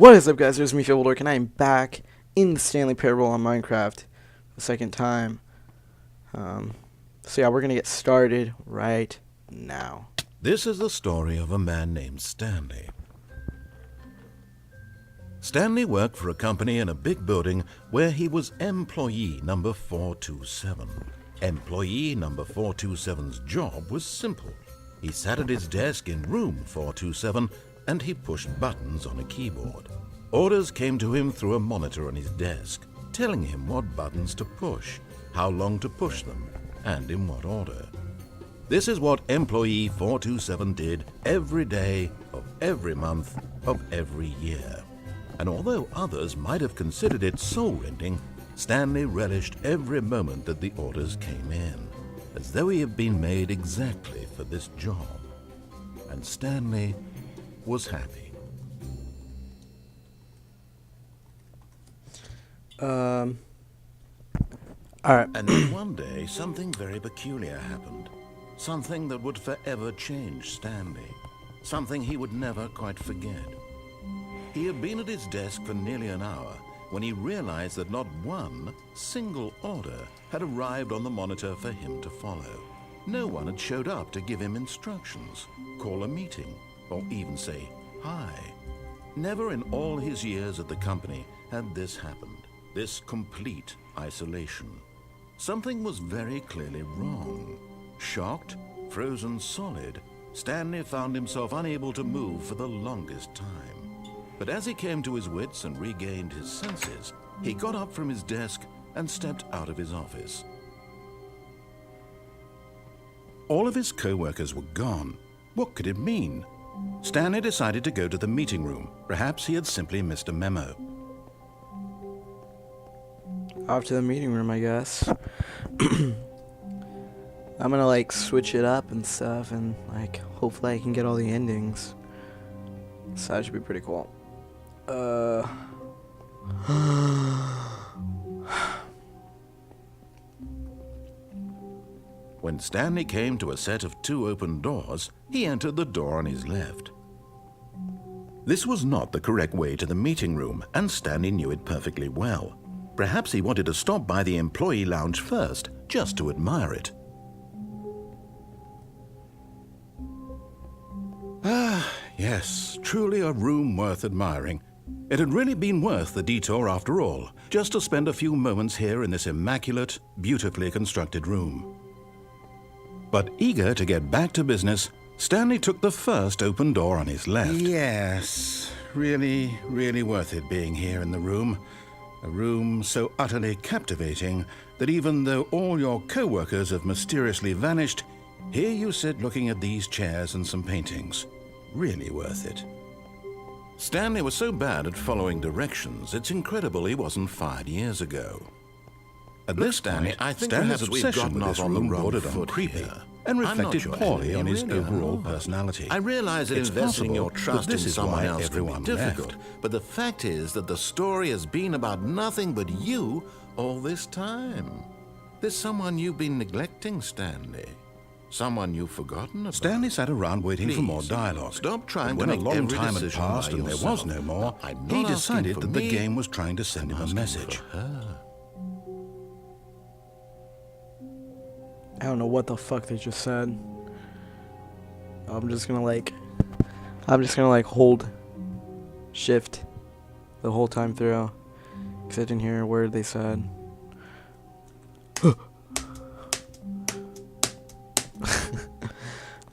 What is up, guys? There's me, Fieldwork, and I am back in the Stanley Parable on Minecraft the second time. So yeah, we're gonna get started right now. This is the story of a man named Stanley. Stanley worked for a company in a big building where he was employee number 427. Employee number 427's job was simple. He sat at his desk in room 427 and he pushed buttons on a keyboard. Orders came to him through a monitor on his desk, telling him what buttons to push, how long to push them, and in what order. This is what employee 427 did every day of every month of every year. And although others might have considered it soul-rending, Stanley relished every moment that the orders came in, as though he had been made exactly for this job. And Stanley was happy. Alright. And then one day, something very peculiar happened. Something that would forever change Stanley. Something he would never quite forget. He had been at his desk for nearly an hour when he realized that not one single order had arrived on the monitor for him to follow. No one had showed up to give him instructions, call a meeting, or even say hi. Never in all his years at the company had this happened, this complete isolation. Something was very clearly wrong. Shocked, frozen solid, Stanley found himself unable to move for the longest time. But as he came to his wits and regained his senses, he got up from his desk and stepped out of his office. All of his co-workers were gone. What could it mean? Stanley decided to go to the meeting room. Perhaps he had simply missed a memo. Off to the meeting room, I guess. I'm gonna switch it up and stuff, and hopefully I can get all the endings. So that should be pretty cool. When Stanley came to a set of 2 open doors, he entered the door on his left. This was not the correct way to the meeting room, and Stanley knew it perfectly well. Perhaps he wanted to stop by the employee lounge first, just to admire it. Yes, truly a room worth admiring. It had really been worth the detour after all, just to spend a few moments here in this immaculate, beautifully constructed room. But eager to get back to business, Stanley took the first open door on his left. Yes, really worth it being here in the room. A room so utterly captivating that even though all your co-workers have mysteriously vanished, here you sit looking at these chairs and some paintings. Really worth it. Stanley was so bad at following directions, it's incredible he wasn't fired years ago. At this point, I think Stanley's obsession with this room bordered on creepy and reflected poorly on his overall personality. I realize that investing your trust in someone else can be difficult, but the fact is that the story has been about nothing but you all this time. There's someone you've been neglecting, Stanley. Someone you've forgotten about. Stanley sat around waiting for more dialogue. Stop trying to make every decision by yourself. When a long time had passed and there was no more, he decided that the game was trying to send him a message. I don't know what the fuck they just said. I'm just gonna hold shift the whole time through, because I didn't hear a word they said.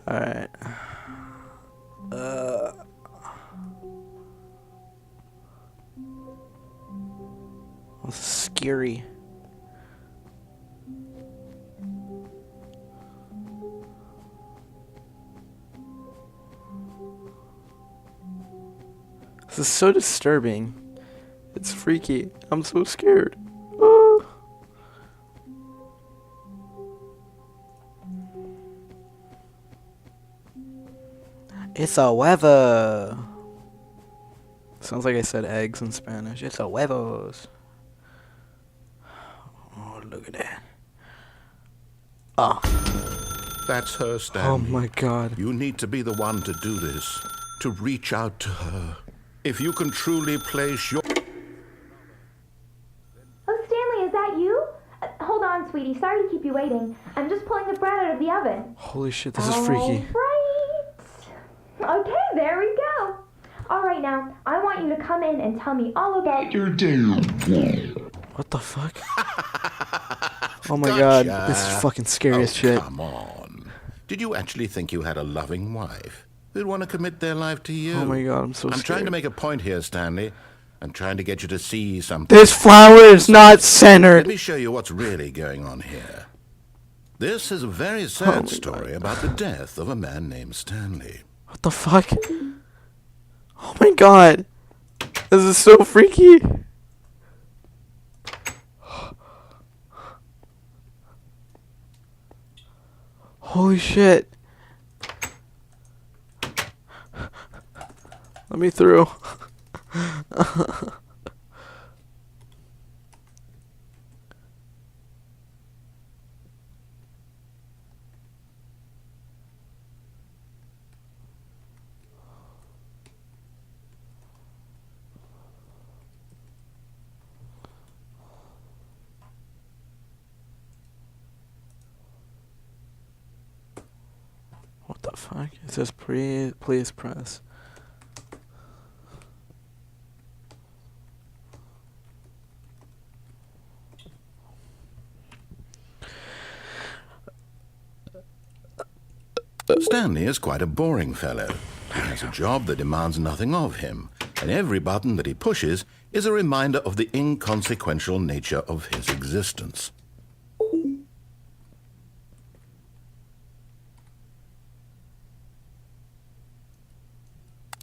Alright. That's scary. This is so disturbing. It's freaky. I'm so scared. Ah. It's a huevo. Sounds like I said eggs in Spanish. It's a huevos. Oh, look at that. Ah. That's her, Stanley. Oh my God. You need to be the one to do this, to reach out to her. If you can truly place your... Oh, Stanley, is that you? Hold on, sweetie. Sorry to keep you waiting. I'm just pulling the bread out of the oven. Holy shit, this is freaky. Right. Okay, there we go. All right, now, I want you to come in and tell me all about your day. What the fuck? Oh my god, this is fucking scary as shit. Come on. Did you actually think you had a loving wife who'd want to commit their life to you? Oh my god, I'm so scared. I'm trying to make a point here, Stanley. I'm trying to get you to see something. This flower is not centered. Let me show you what's really going on here. This is a very sad story about the death of a man named Stanley. What the fuck? Oh my god. This is so freaky. Holy shit. Let me through. What the fuck? It says please press. Stanley is quite a boring fellow. He has a job that demands nothing of him, and every button that he pushes is a reminder of the inconsequential nature of his existence.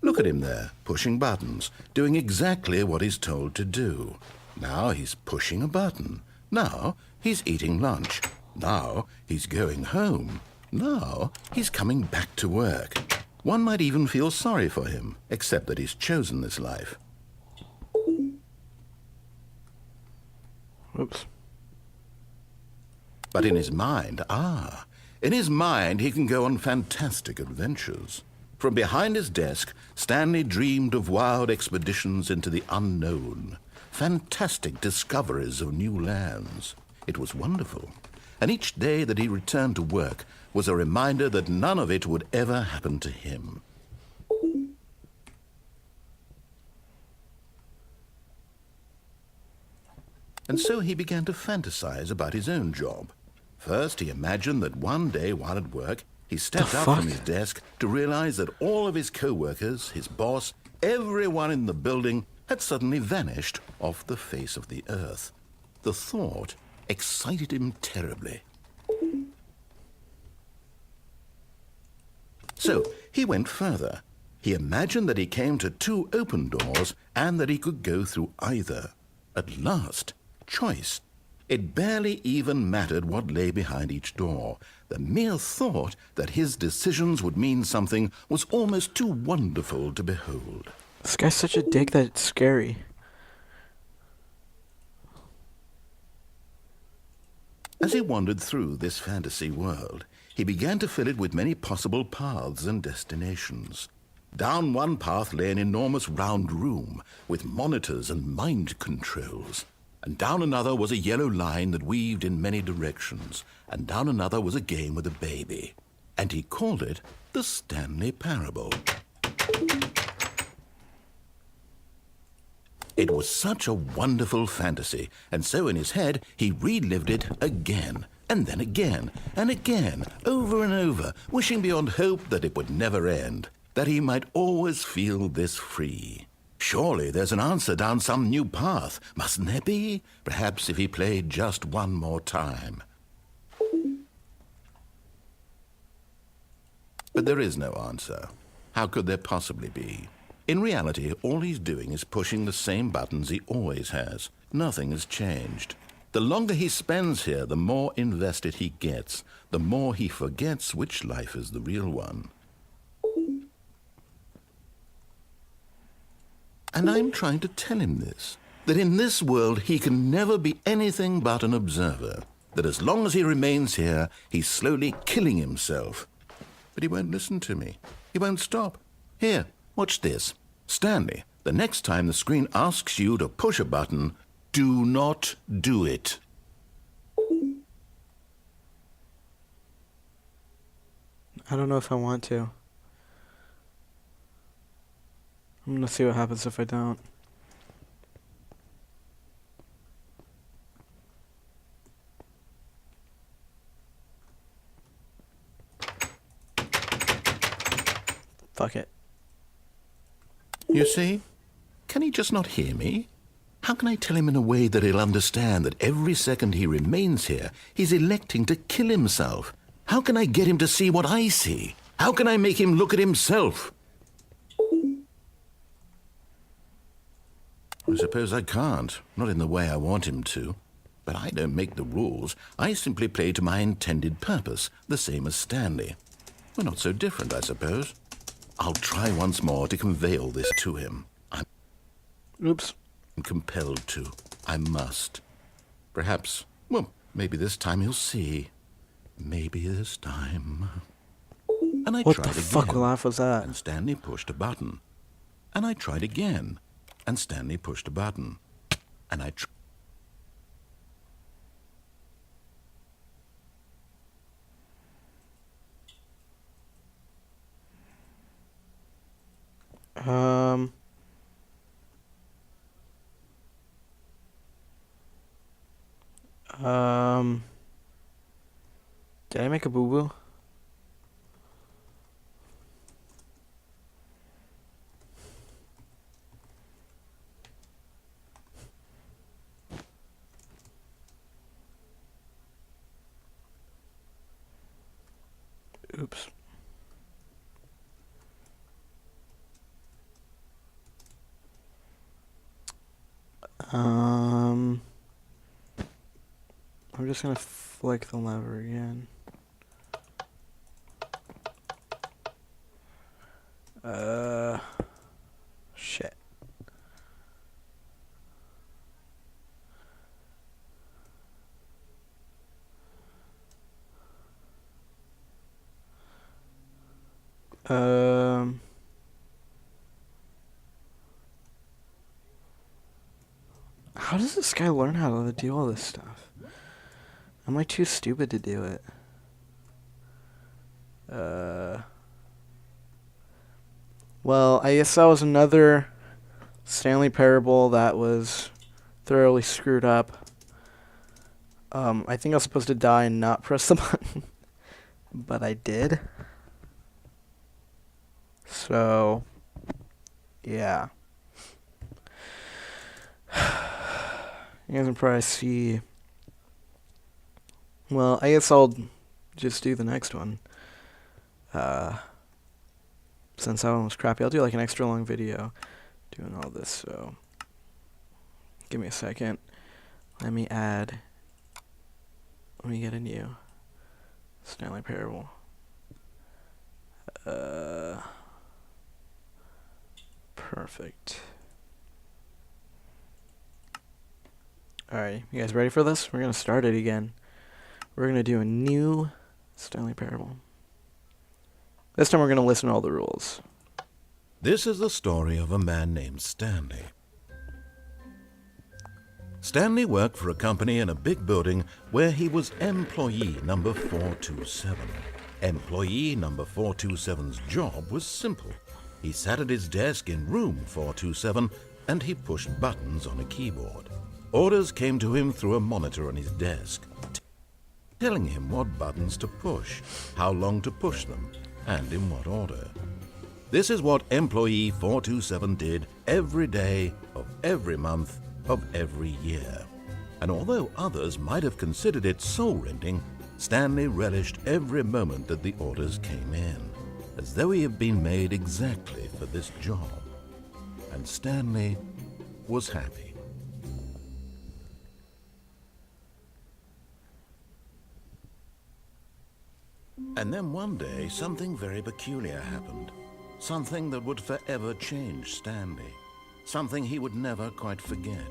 Look at him there, pushing buttons, doing exactly what he's told to do. Now he's pushing a button. Now he's eating lunch. Now he's going home. Now he's coming back to work. One might even feel sorry for him, except that he's chosen this life. Oops. But in his mind, in his mind he can go on fantastic adventures. From behind his desk, Stanley dreamed of wild expeditions into the unknown, fantastic discoveries of new lands. It was wonderful, and each day that he returned to work was a reminder that none of it would ever happen to him. And so he began to fantasize about his own job. First, he imagined that one day while at work, he stepped up from his desk to realize that all of his co-workers, his boss, everyone in the building had suddenly vanished off the face of the earth. The thought excited him terribly. So he went further. He imagined that he came to two open doors and that he could go through either. At last, choice. It barely even mattered what lay behind each door. The mere thought that his decisions would mean something was almost too wonderful to behold. This guy's such a dick that it's scary. As he wandered through this fantasy world, he began to fill it with many possible paths and destinations. Down one path lay an enormous round room with monitors and mind controls. And down another was a yellow line that weaved in many directions. And down another was a game with a baby. And he called it the Stanley Parable. It was such a wonderful fantasy, and so in his head he relived it again, and then again, and again, over and over, wishing beyond hope that it would never end, that he might always feel this free. Surely there's an answer down some new path, mustn't there be? Perhaps if he played just one more time. But there is no answer. How could there possibly be? In reality, all he's doing is pushing the same buttons he always has. Nothing has changed. The longer he spends here, the more invested he gets, the more he forgets which life is the real one. And I'm trying to tell him this, that in this world he can never be anything but an observer, that as long as he remains here, he's slowly killing himself. But he won't listen to me. He won't stop. Here, watch this. Stanley, The next time the screen asks you to push a button, do not do it. I don't know if I want to. I'm gonna see what happens if I don't. Fuck it. You see? Can he just not hear me? How can I tell him in a way that he'll understand that every second he remains here, he's electing to kill himself? How can I get him to see what I see? How can I make him look at himself? I suppose I can't, not in the way I want him to. But I don't make the rules. I simply play to my intended purpose, the same as Stanley. We're not so different, I suppose. I'll try once more to convey all this to him. Oops. I'm compelled to. I must. Perhaps, well, maybe this time he'll see. Maybe this time. And I What tried the again. fuck laugh was that? And Stanley pushed a button. And I tried again. And Stanley pushed a button. And I tried. Did I make a boo-boo? Oops. I'm just gonna flick the lever again. Shit. How does this guy learn how to do all this stuff? Am I too stupid to do it? Well, I guess that was another Stanley Parable that was thoroughly screwed up. I think I was supposed to die and not press the button, but I did. So, yeah. You guys can probably see. Well, I guess I'll just do the next one. Since that one was crappy, I'll do like an extra long video doing all this, so give me a second. Let me get a new Stanley Parable. Perfect. Alright, you guys ready for this? We're gonna start it again. We're gonna do a new Stanley Parable. This time we're gonna listen to all the rules. This is the story of a man named Stanley. Stanley worked for a company in a big building where he was employee number 427. Employee number 427's job was simple. He sat at his desk in room 427 and he pushed buttons on a keyboard. Orders came to him through a monitor on his desk, telling him what buttons to push, how long to push them, and in what order. This is what employee 427 did every day of every month of every year. And although others might have considered it soul-rending, Stanley relished every moment that the orders came in, as though he had been made exactly for this job. And Stanley was happy. And then one day, something very peculiar happened. Something that would forever change Stanley. Something he would never quite forget.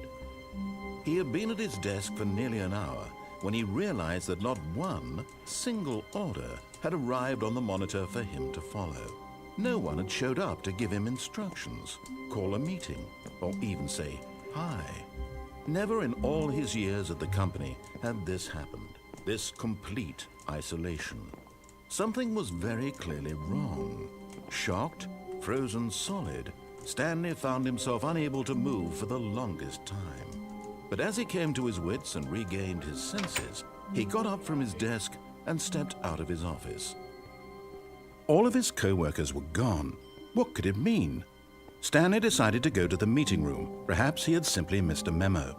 He had been at his desk for nearly an hour when he realized that not one single order had arrived on the monitor for him to follow. No one had showed up to give him instructions, call a meeting, or even say hi. Never in all his years at the company had this happened, this complete isolation. Something was very clearly wrong. Shocked, frozen solid, Stanley found himself unable to move for the longest time. But as he came to his wits and regained his senses, he got up from his desk and stepped out of his office. All of his co-workers were gone. What could it mean? Stanley decided to go to the meeting room. Perhaps he had simply missed a memo.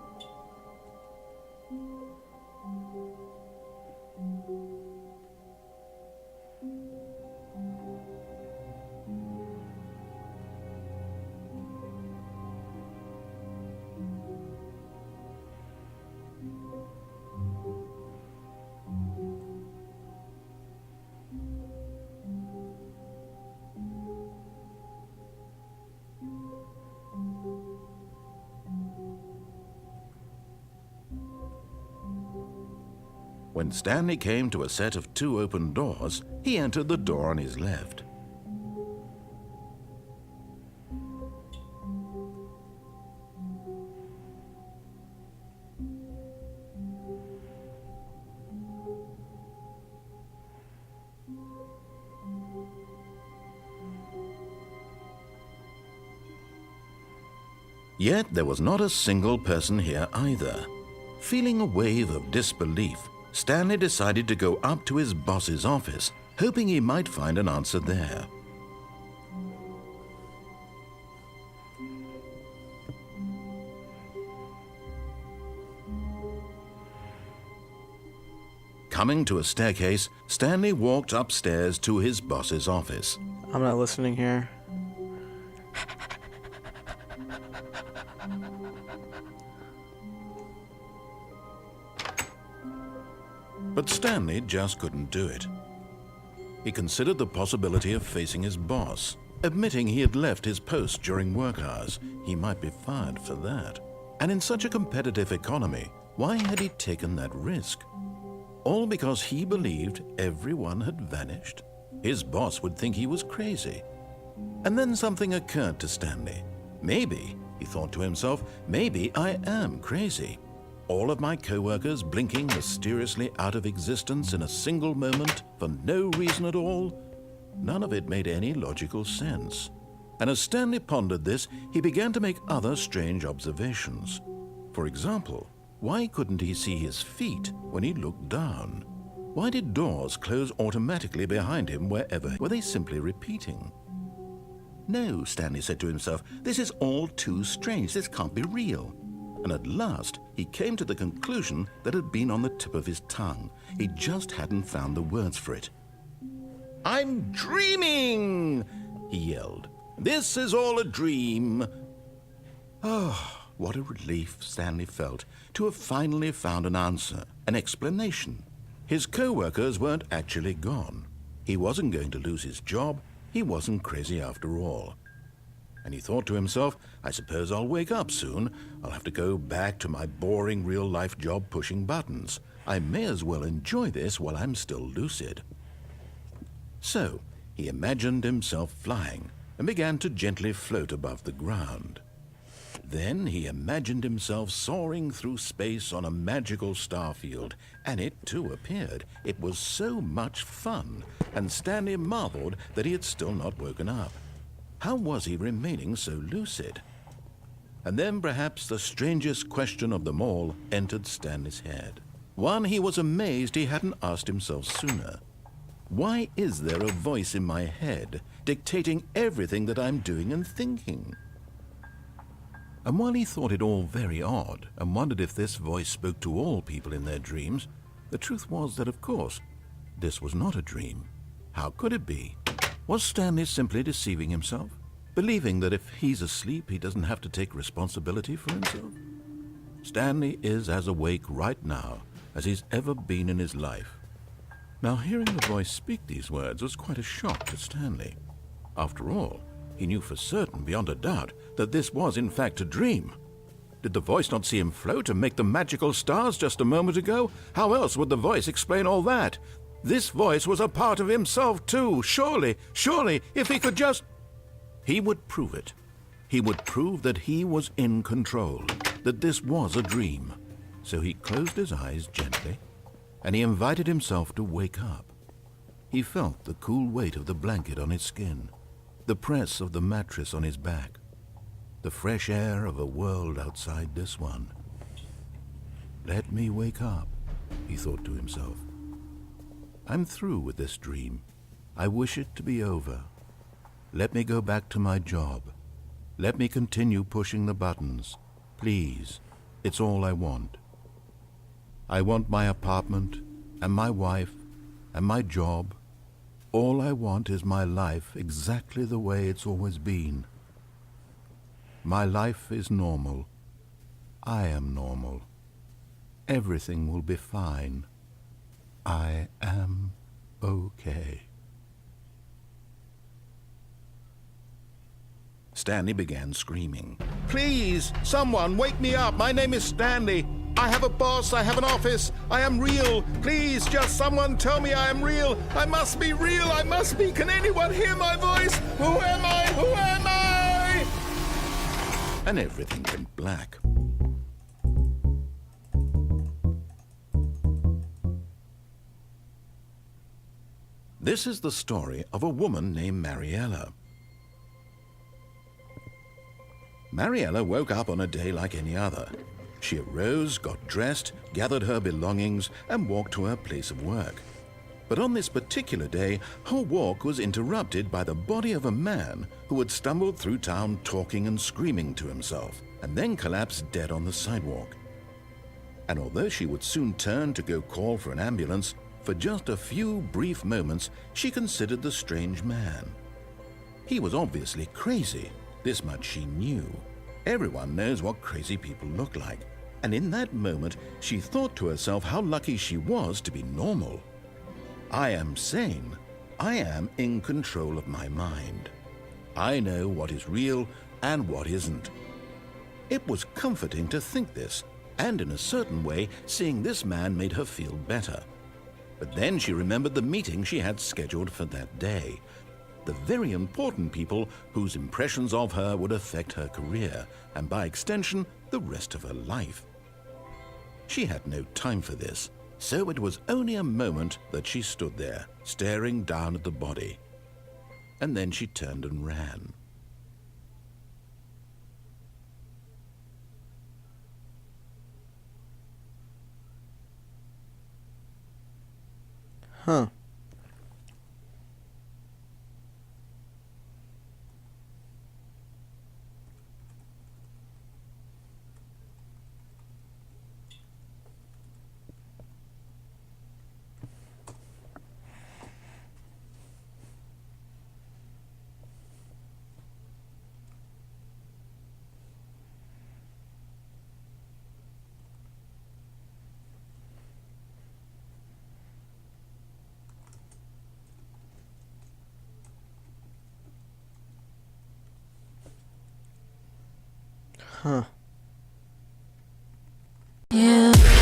When Stanley came to a set of 2 open doors, he entered the door on his left. Yet there was not a single person here either. Feeling a wave of disbelief, Stanley decided to go up to his boss's office, hoping he might find an answer there. Coming to a staircase, Stanley walked upstairs to his boss's office. I'm not listening here. But Stanley just couldn't do it. He considered the possibility of facing his boss, admitting he had left his post during work hours. He might be fired for that. And in such a competitive economy, why had he taken that risk? All because he believed everyone had vanished? His boss would think he was crazy. And then something occurred to Stanley. Maybe, he thought to himself, maybe I am crazy. All of my co-workers blinking mysteriously out of existence in a single moment for no reason at all? None of it made any logical sense. And as Stanley pondered this, he began to make other strange observations. For example, why couldn't he see his feet when he looked down? Why did doors close automatically behind him wherever? Were they simply repeating? No, Stanley said to himself, this is all too strange. This can't be real. And at last, he came to the conclusion that had been on the tip of his tongue. He just hadn't found the words for it. "I'm dreaming!" he yelled. "This is all a dream." Oh, what a relief Stanley felt to have finally found an answer, an explanation. His co-workers weren't actually gone. He wasn't going to lose his job. He wasn't crazy after all. And he thought to himself, I suppose I'll wake up soon. I'll have to go back to my boring real-life job pushing buttons. I may as well enjoy this while I'm still lucid. So he imagined himself flying and began to gently float above the ground. Then he imagined himself soaring through space on a magical starfield, and it too appeared. It was so much fun, and Stanley marveled that he had still not woken up. How was he remaining so lucid? And then perhaps the strangest question of them all entered Stanley's head. One he was amazed he hadn't asked himself sooner. Why is there a voice in my head dictating everything that I'm doing and thinking? And while he thought it all very odd and wondered if this voice spoke to all people in their dreams, the truth was that, of course, this was not a dream. How could it be? Was Stanley simply deceiving himself, believing that if he's asleep, he doesn't have to take responsibility for himself? Stanley is as awake right now as he's ever been in his life. Now, hearing the voice speak these words was quite a shock to Stanley. After all, he knew for certain, beyond a doubt, that this was in fact a dream. Did the voice not see him float and make the magical stars just a moment ago? How else would the voice explain all that? This voice was a part of himself too. Surely, if he could just... He would prove it. He would prove that he was in control, that this was a dream. So he closed his eyes gently, and he invited himself to wake up. He felt the cool weight of the blanket on his skin, the press of the mattress on his back, the fresh air of a world outside this one. Let me wake up, he thought to himself. I'm through with this dream. I wish it to be over. Let me go back to my job. Let me continue pushing the buttons. Please, it's all I want. I want my apartment, and my wife, and my job. All I want is my life exactly the way it's always been. My life is normal. I am normal. Everything will be fine. I am okay. Stanley began screaming. Please, someone, wake me up. My name is Stanley. I have a boss. I have an office. I am real. Please, just someone tell me I am real. I must be real. I must be. Can anyone hear my voice? Who am I? Who am I? And everything went black. This is the story of a woman named Mariella. Mariella woke up on a day like any other. She arose, got dressed, gathered her belongings, and walked to her place of work. But on this particular day, her walk was interrupted by the body of a man who had stumbled through town talking and screaming to himself, and then collapsed dead on the sidewalk. And although she would soon turn to go call for an ambulance, for just a few brief moments she considered the strange man. He was obviously crazy. This much she knew. Everyone knows what crazy people look like. And in that moment, she thought to herself how lucky she was to be normal. I am sane. I am in control of my mind. I know what is real and what isn't. It was comforting to think this, and in a certain way, seeing this man made her feel better. But then she remembered the meeting she had scheduled for that day. The very important people whose impressions of her would affect her career, and by extension, the rest of her life. She had no time for this, so it was only a moment that she stood there, staring down at the body. And then she turned and ran. Huh. Huh. Yeah.